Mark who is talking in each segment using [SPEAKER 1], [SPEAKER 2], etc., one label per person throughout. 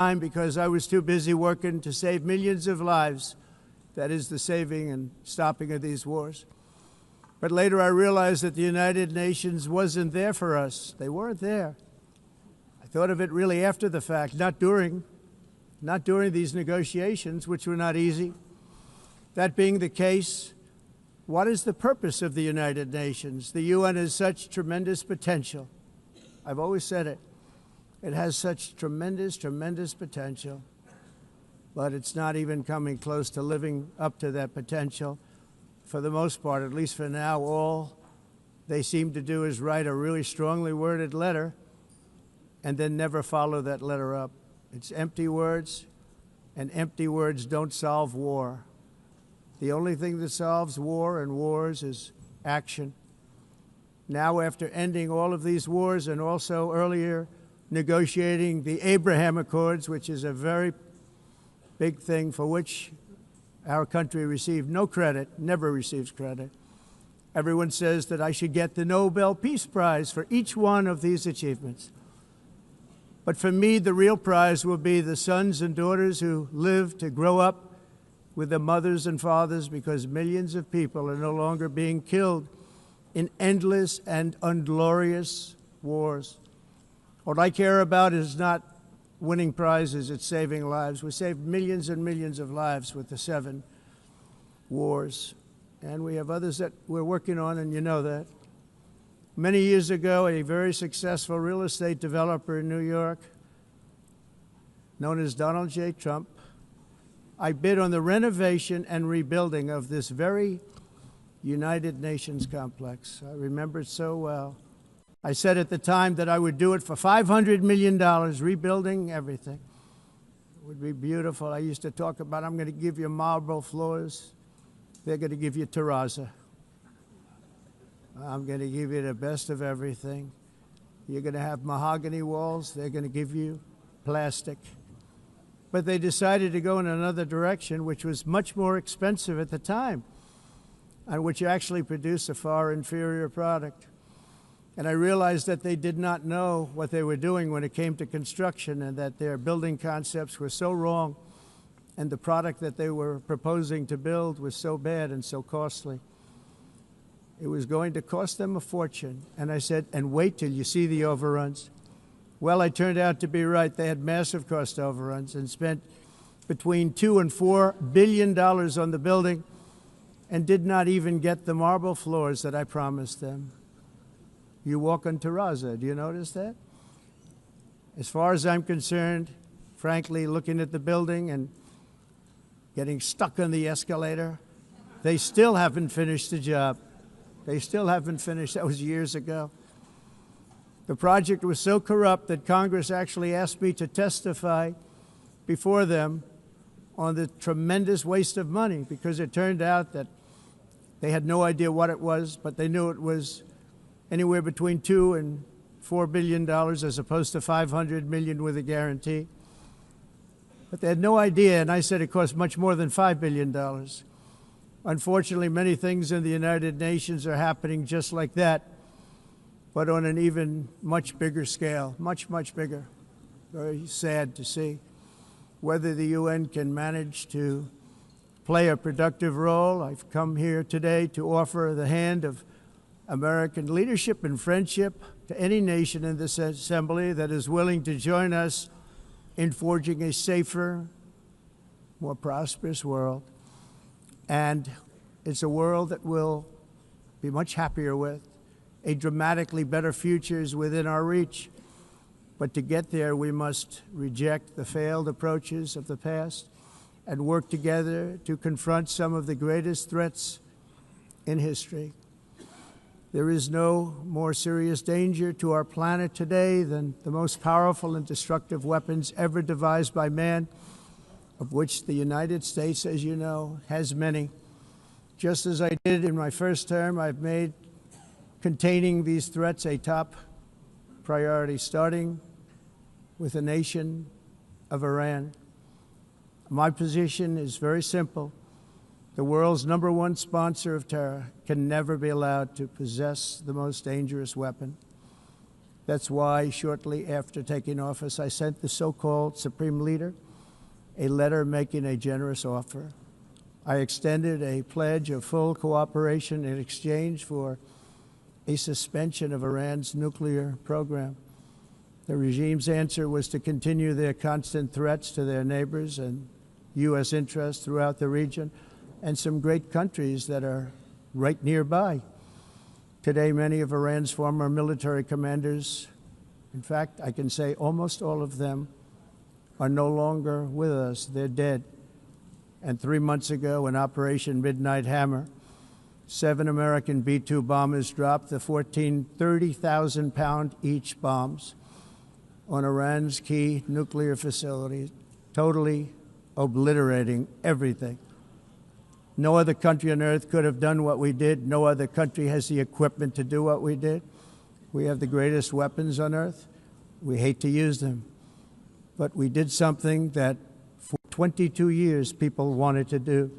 [SPEAKER 1] time because I was too busy working to save millions of lives. That is the saving and stopping of these wars. But later I realized that the United Nations wasn't there for us. They weren't there. I thought of it really after the fact, not during these negotiations, which were not easy. That being the case, what is the purpose of the United Nations? The UN has such tremendous potential. I've always said it. It has such tremendous, tremendous potential, but it's not even coming close to living up to that potential. For the most part, at least for now, all they seem to do is write a really strongly worded letter and then never follow that letter up. It's empty words, and empty words don't solve war. The only thing that solves war and wars is action. Now, after ending all of these wars and also earlier negotiating the Abraham Accords, which is a very big thing for which our country received no credit, never receives credit. Everyone says that I should get the Nobel Peace Prize for each one of these achievements. But for me, the real prize will be the sons and daughters who live to grow up with the mothers and fathers, because millions of people are no longer being killed in endless and unglorious wars. What I care about is not winning prizes, it's saving lives. We saved millions and millions of lives with the 7 wars. And we have others that we're working on, and you know that. Many years ago, a very successful real estate developer in New York, known as Donald J. Trump, I bid on the renovation and rebuilding of this very United Nations complex. I remember it so well. I said at the time that I would do it for $500 million, rebuilding everything. It would be beautiful. I used to talk about, I'm going to give you marble floors. They're going to give you terrazzo. I'm going to give you the best of everything. You're going to have mahogany walls. They're going to give you plastic. But they decided to go in another direction, which was much more expensive at the time, and which actually produced a far inferior product. And I realized that they did not know what they were doing when it came to construction, and that their building concepts were so wrong, and the product that they were proposing to build was so bad and so costly. It was going to cost them a fortune. And I said, and wait till you see the overruns. Well, I turned out to be right. They had massive cost overruns and spent between $2 and $4 billion on the building and did not even get the marble floors that I promised them. You walk on terrazzo. Do you notice that? As far as I'm concerned, frankly, looking at the building and getting stuck on the escalator, they still haven't finished the job. They still haven't finished. That was years ago. The project was so corrupt that Congress actually asked me to testify before them on the tremendous waste of money, because it turned out that they had no idea what it was, but they knew it was anywhere between $2 and $4 billion as opposed to $500 million with a guarantee. But they had no idea, and I said it cost much more than $5 billion. Unfortunately, many things in the United Nations are happening just like that, but on an even much bigger scale, much, much bigger. Very sad to see. Whether the UN can manage to play a productive role, I've come here today to offer the hand of American leadership and friendship to any nation in this assembly that is willing to join us in forging a safer, more prosperous world. And it's a world that we'll be much happier with. A dramatically better future is within our reach. But to get there, we must reject the failed approaches of the past and work together to confront some of the greatest threats in history. There is no more serious danger to our planet today than the most powerful and destructive weapons ever devised by man, of which the United States, as you know, has many. Just as I did in my first term, I've made containing these threats a top priority, starting with the nation of Iran. My position is very simple. The world's #1 sponsor of terror can never be allowed to possess the most dangerous weapon. That's why, shortly after taking office, I sent the so-called Supreme Leader a letter making a generous offer. I extended a pledge of full cooperation in exchange for a suspension of Iran's nuclear program. The regime's answer was to continue their constant threats to their neighbors and U.S. interests throughout the region and some great countries that are right nearby. Today, many of Iran's former military commanders, in fact, I can say almost all of them, are no longer with us. They're dead. And 3 months ago, in Operation Midnight Hammer, 7 American B-2 bombers dropped the 14 30,000-pound each bombs on Iran's key nuclear facilities, totally obliterating everything. No other country on earth could have done what we did. No other country has the equipment to do what we did. We have the greatest weapons on earth. We hate to use them. But we did something that for 22 years people wanted to do.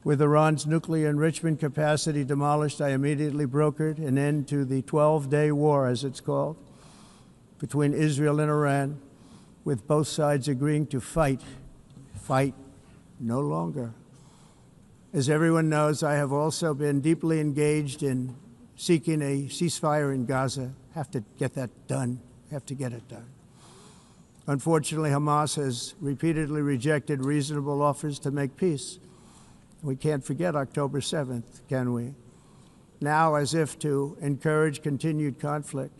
[SPEAKER 1] With Iran's nuclear enrichment capacity demolished, I immediately brokered an end to the 12-day war, as it's called, between Israel and Iran, with both sides agreeing to fight no longer. As everyone knows, I have also been deeply engaged in seeking a ceasefire in Gaza. Have to get that done. Have to get it done. Unfortunately, Hamas has repeatedly rejected reasonable offers to make peace. We can't forget October 7th, can we? Now, as if to encourage continued conflict,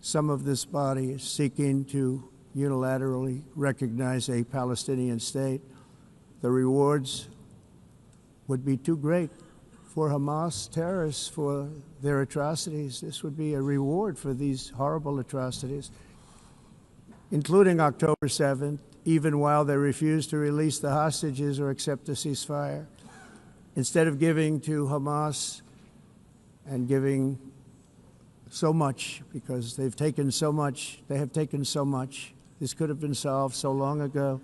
[SPEAKER 1] some of this body is seeking to unilaterally recognize a Palestinian state. The rewards would be too great for Hamas terrorists for their atrocities. This would be a reward for these horrible atrocities, including October 7th, even while they refuse to release the hostages or accept a ceasefire. Instead of giving to Hamas and giving so much, because they've taken so much, they have taken so much. This could have been solved so long ago.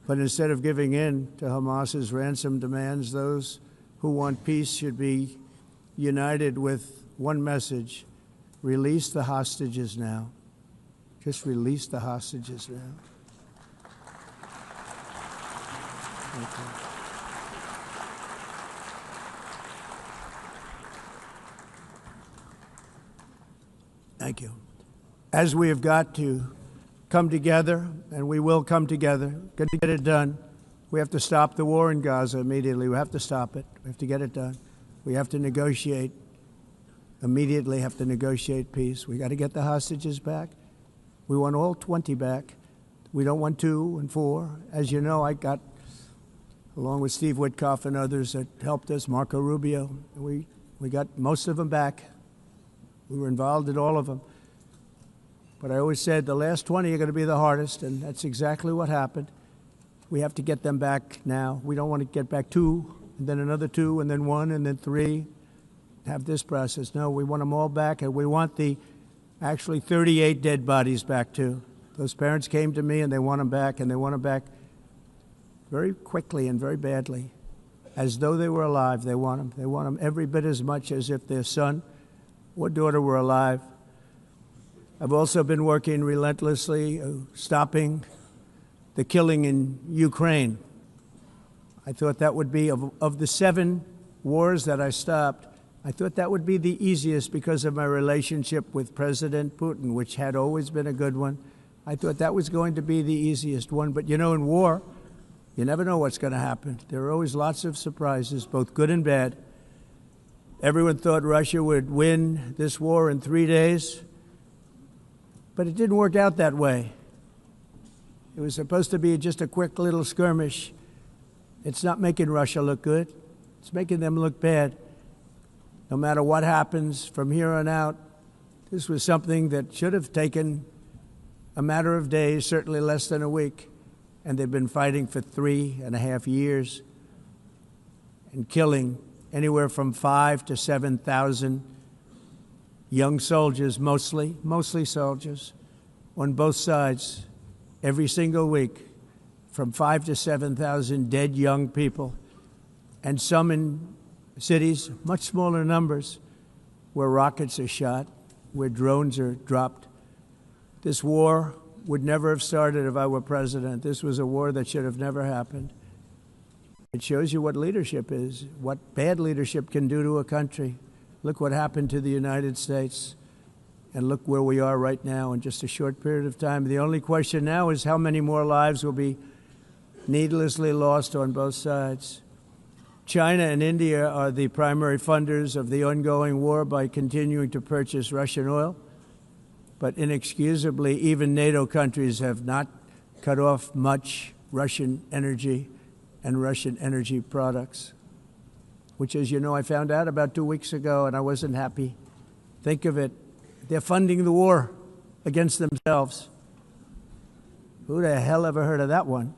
[SPEAKER 1] But instead of giving in to Hamas's ransom demands, those who want peace should be united with one message: release the hostages now. Just release the hostages now. Thank you. Thank you. As we have got to come together, and we will come together, get it done, we have to stop the war in Gaza immediately. We have to stop it. We have to get it done. We have to negotiate, immediately have to negotiate peace. We got to get the hostages back. We want all 20 back. We don't want 2 and 4. As you know, I got, along with Steve Witkoff and others that helped us, Marco Rubio, we got most of them back. We were involved in all of them. But I always said the last 20 are going to be the hardest, and that's exactly what happened. We have to get them back now. We don't want to get back 2, and then another 2, and then 1, and then 3. Have this process. No, we want them all back, and we want the actually 38 dead bodies back too. Those parents came to me, and they want them back, and they want them back very quickly and very badly, as though they were alive. They want them. They want them every bit as much as if their son or daughter were alive. I've also been working relentlessly, stopping the killing in Ukraine. I thought that would be, of the 7 wars that I stopped, I thought that would be the easiest because of my relationship with President Putin, which had always been a good one. I thought that was going to be the easiest one. But, you know, in war, you never know what's going to happen. There are always lots of surprises, both good and bad. Everyone thought Russia would win this war in 3 days, but it didn't work out that way. It was supposed to be just a quick little skirmish. It's not making Russia look good. It's making them look bad. No matter what happens from here on out, this was something that should have taken a matter of days, certainly less than a week, and they've been fighting for 3.5 years and killing anywhere from 5,000 to 7,000 young soldiers, mostly soldiers, on both sides, every single week, from 5,000 to 7,000 dead young people, and some in cities, much smaller numbers, where rockets are shot. where drones are dropped. This war would never have started if I were president. This was a war that should have never happened. It shows you what leadership is, what bad leadership can do to a country. Look what happened to the United States, and look where we are right now in just a short period of time. The only question now is how many more lives will be needlessly lost on both sides. China and India are the primary funders of the ongoing war by continuing to purchase Russian oil. But inexcusably, even NATO countries have not cut off much Russian energy and Russian energy products, which, as you know, I found out about 2 weeks ago, and I wasn't happy. Think of it. They're funding the war against themselves. Who the hell ever heard of that one?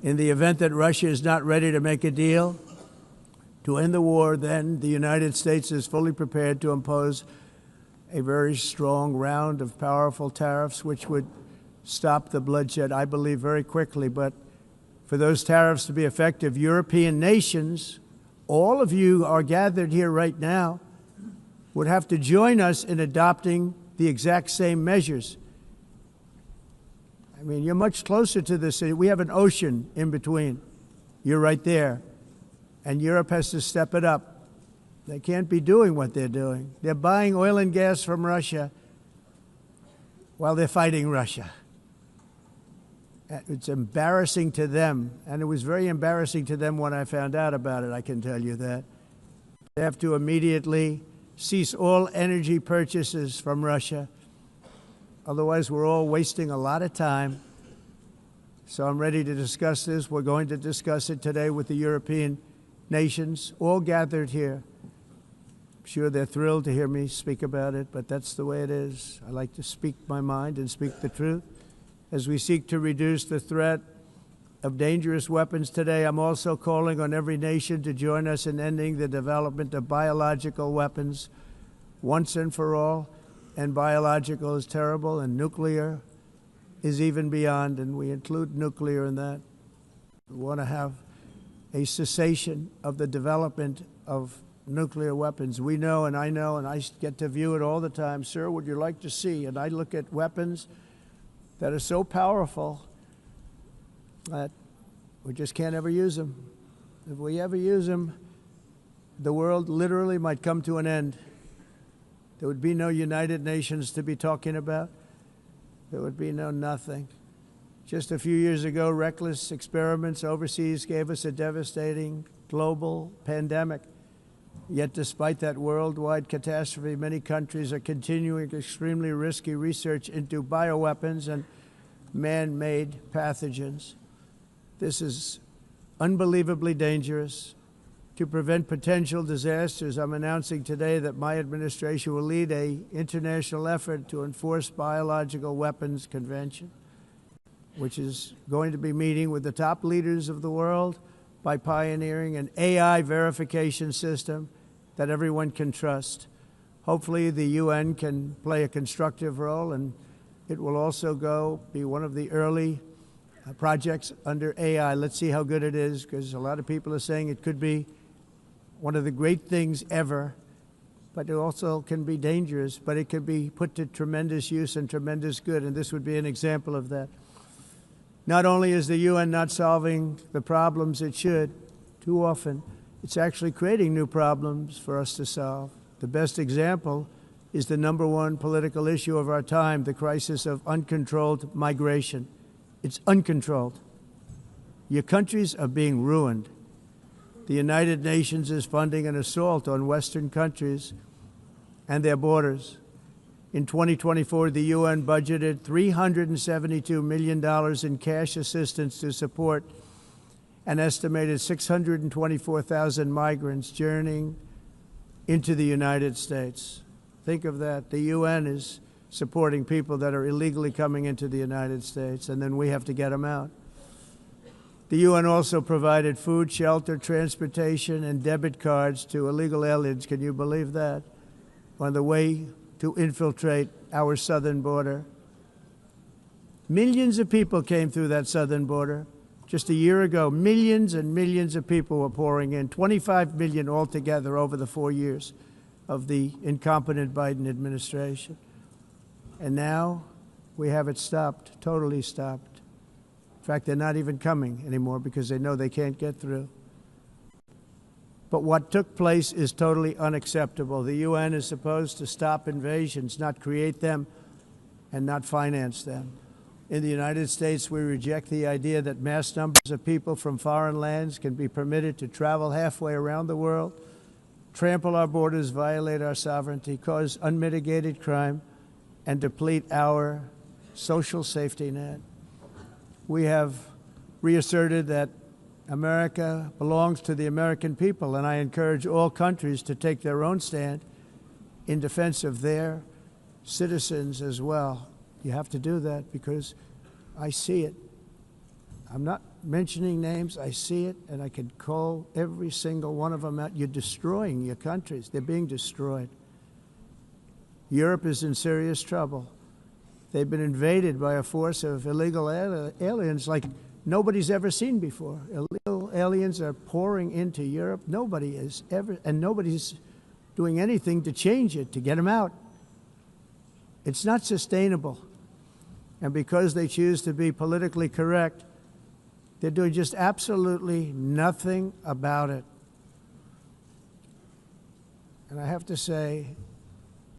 [SPEAKER 1] In the event that Russia is not ready to make a deal to end the war, then the United States is fully prepared to impose a very strong round of powerful tariffs, which would stop the bloodshed, I believe, very quickly. But for those tariffs to be effective, European nations, all of you are gathered here right now, would have to join us in adopting the exact same measures. I mean, you're much closer to this. We have an ocean in between. You're right there. And Europe has to step it up. They can't be doing what they're doing. They're buying oil and gas from Russia while they're fighting Russia. It's embarrassing to them, and it was very embarrassing to them when I found out about it, I can tell you that. They have to immediately cease all energy purchases from Russia. Otherwise, we're all wasting a lot of time. So I'm ready to discuss this. We're going to discuss it today with the European nations, all gathered here. I'm sure they're thrilled to hear me speak about it, but that's the way it is. I like to speak my mind and speak the truth. As we seek to reduce the threat of dangerous weapons today, I'm also calling on every nation to join us in ending the development of biological weapons once and for all. And biological is terrible, and nuclear is even beyond, and we include nuclear in that. We want to have a cessation of the development of nuclear weapons. We know, and I get to view it all the time. Sir, would you like to see? And I look at weapons that are so powerful that we just can't ever use them. If we ever use them, the world literally might come to an end. There would be no United Nations to be talking about. There would be no nothing. Just a few years ago, reckless experiments overseas gave us a devastating global pandemic. Yet despite that worldwide catastrophe, many countries are continuing extremely risky research into bioweapons and man-made pathogens. This is unbelievably dangerous. To prevent potential disasters, I'm announcing today that my administration will lead an international effort to enforce biological weapons convention, which is going to be meeting with the top leaders of the world by pioneering an AI verification system that everyone can trust. Hopefully the UN can play a constructive role, and it will also be one of the early projects under AI. Let's see how good it is, because a lot of people are saying it could be one of the great things ever, but it also can be dangerous, but it can be put to tremendous use and tremendous good, and this would be an example of that. Not only is the UN not solving the problems it should, too often, it's actually creating new problems for us to solve. The best example is the #1 political issue of our time, the crisis of uncontrolled migration. It's uncontrolled. Your countries are being ruined. The United Nations is funding an assault on Western countries and their borders. In 2024, the UN budgeted $372 million in cash assistance to support an estimated 624,000 migrants journeying into the United States. Think of that. The UN is supporting people that are illegally coming into the United States, and then we have to get them out. The UN also provided food, shelter, transportation, and debit cards to illegal aliens. Can you believe that? On the way to infiltrate our southern border. Millions of people came through that southern border. Just a year ago, millions and millions of people were pouring in, 25 million altogether over the 4 years. of the incompetent Biden administration. And now we have it stopped, totally stopped. In fact, they're not even coming anymore because they know they can't get through. But what took place is totally unacceptable. The UN is supposed to stop invasions, not create them and not finance them. In the United States, we reject the idea that mass numbers of people from foreign lands can be permitted to travel halfway around the world, trample our borders, violate our sovereignty, cause unmitigated crime, and deplete our social safety net. We have reasserted that America belongs to the American people, and I encourage all countries to take their own stand in defense of their citizens as well. You have to do that because I see it. I'm not mentioning names. I see it, and I can call every single one of them out. You're destroying your countries. They're being destroyed. Europe is in serious trouble. They've been invaded by a force of illegal aliens like nobody's ever seen before. Illegal aliens are pouring into Europe. Nobody is ever, and nobody's doing anything to change it, to get them out. It's not sustainable. And because they choose to be politically correct, they're doing just absolutely nothing about it. And I have to say,